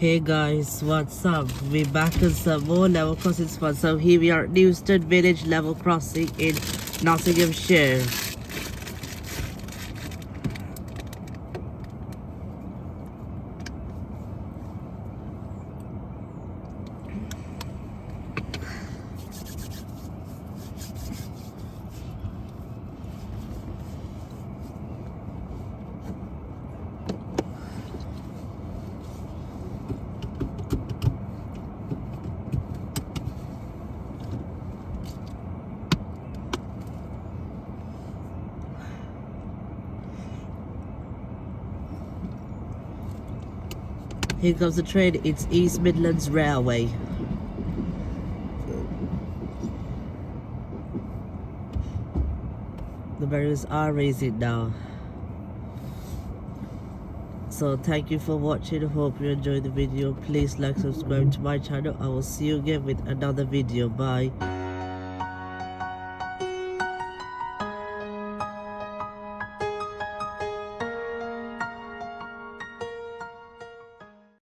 Hey guys, what's up? We're back on some more level crossing fun. So here we are at Newstead village level crossing in Nottinghamshire. Here comes the train, it's East Midlands Railway. The barriers are raising now. So thank you for watching. I hope you enjoyed the video. Please like, subscribe to my channel. I will see you again with another video. Bye.